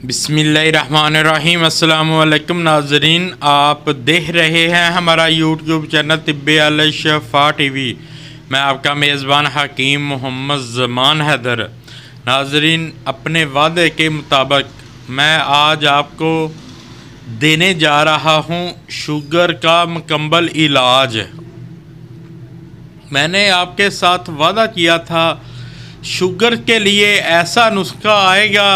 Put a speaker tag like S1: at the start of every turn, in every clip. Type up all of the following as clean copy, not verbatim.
S1: बिस्मिल्लाहिर्रहमानिर्रहीम। अस्सलाम वालेकुम नाज़रीन, आप देख रहे हैं हमारा यूट्यूब चैनल तिब्बे अल शफ़ा टीवी। मैं आपका मेज़बान हकीम मोहम्मद ज़मान हैदर। नाज़रीन, अपने वादे के मुताबिक मैं आज आपको देने जा रहा हूँ शुगर का मुकम्मल इलाज। मैंने आपके साथ वादा किया था शुगर के लिए ऐसा नुस्खा आएगा,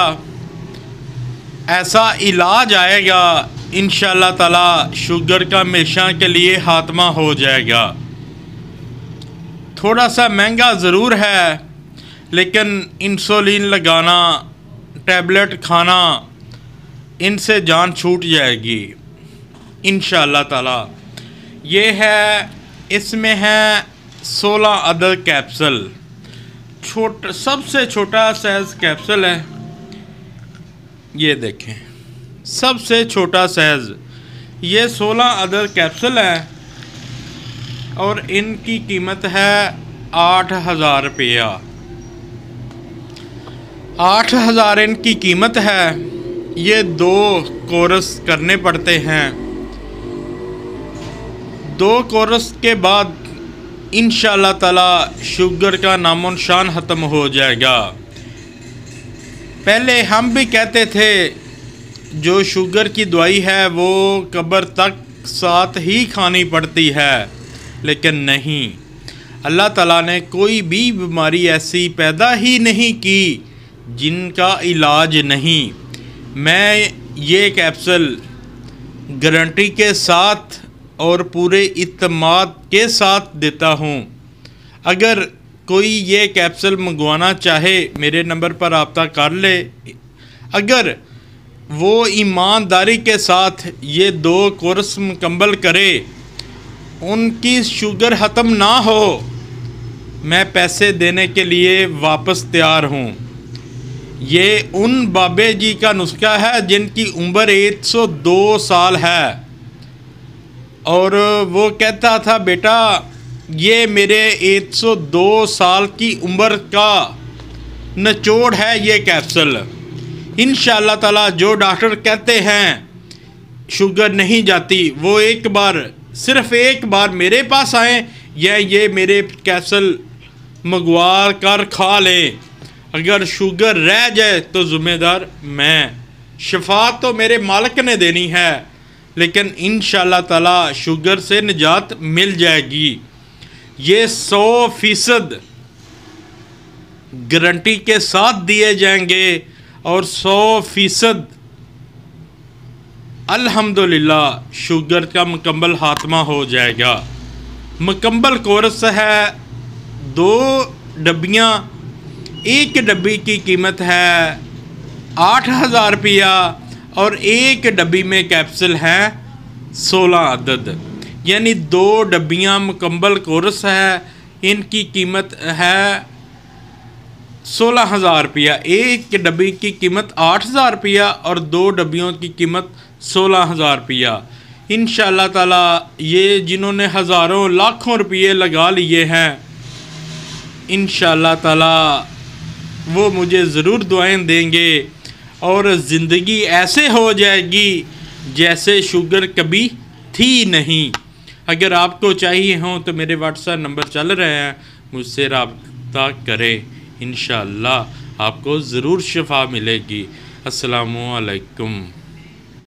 S1: ऐसा इलाज आएगा, इंशाअल्लाह ताला शुगर का हमेशा के लिए खात्मा हो जाएगा। थोड़ा सा महंगा ज़रूर है, लेकिन इंसुलिन लगाना, टैबलेट खाना, इनसे जान छूट जाएगी इंशाअल्लाह ताला। ये है, इसमें है 16 अदद कैप्सूल। सबसे छोटा साइज़ कैप्सूल है, ये देखें, सबसे छोटा साइज़। ये 16 अदद कैप्सूल है और इनकी कीमत है 8,000 रुपया। 8,000 इनकी कीमत है। ये 2 कोर्स करने पड़ते हैं। 2 कोर्स के बाद इंशाअल्लाह ताला शुगर का नामो निशान ख़त्म हो जाएगा। पहले हम भी कहते थे जो शुगर की दवाई है वो कब्र तक साथ ही खानी पड़ती है, लेकिन नहीं, अल्लाह ताला ने कोई भी बीमारी ऐसी पैदा ही नहीं की जिनका इलाज नहीं। मैं ये कैप्सूल गारंटी के साथ और पूरे इत्मीनान के साथ देता हूँ। अगर कोई ये कैप्सूल मंगवाना चाहे मेरे नंबर पर रब्ता कर ले। अगर वो ईमानदारी के साथ ये 2 कोर्स मुकम्मल करे, उनकी शुगर ख़त्म ना हो, मैं पैसे देने के लिए वापस तैयार हूँ। ये उन बाबे जी का नुस्खा है जिनकी उम्र 102 साल है और वो कहता था, बेटा ये मेरे 102 साल की उम्र का निचोड़ है ये कैप्सूल। इंशाअल्लाह ताला जो डॉक्टर कहते हैं शुगर नहीं जाती, वो एक बार, सिर्फ़ एक बार मेरे पास आएँ या ये मेरे कैप्सूल मंगवा कर खा लें। अगर शुगर रह जाए तो ज़िम्मेदार मैं, शिफा तो मेरे मालिक ने देनी है, लेकिन इंशाअल्लाह ताला शुगर से निजात मिल जाएगी। ये 100% गारंटी के साथ दिए जाएंगे और 100% अल्हम्दुलिल्लाह शुगर का मुकम्मल खात्मा हो जाएगा। मुकम्मल कोर्स है 2 डब्बियाँ। एक डब्बी की कीमत है 8,000 रुपया और एक डब्बी में कैप्सूल है 16 अदद, यानी 2 डब्बियाँ मुकम्मल कोर्स है। इनकी कीमत है 16,000 रुपया। एक डब्बी की कीमत 8,000 रुपया और 2 डब्बियों की कीमत 16,000 रुपया। इंशाअल्लाह ताला ये जिन्होंने हज़ारों लाखों रुपये लगा लिए हैं, इंशाअल्लाह ताला वो मुझे ज़रूर दुआएं देंगे और ज़िंदगी ऐसे हो जाएगी जैसे शुगर कभी थी नहीं। अगर आपको चाहिए हो तो मेरे व्हाट्सएप नंबर चल रहे हैं, मुझसे रब्ता करें। इंशाअल्लाह आपको ज़रूर शिफा मिलेगी। अस्सलामु अलैकुम।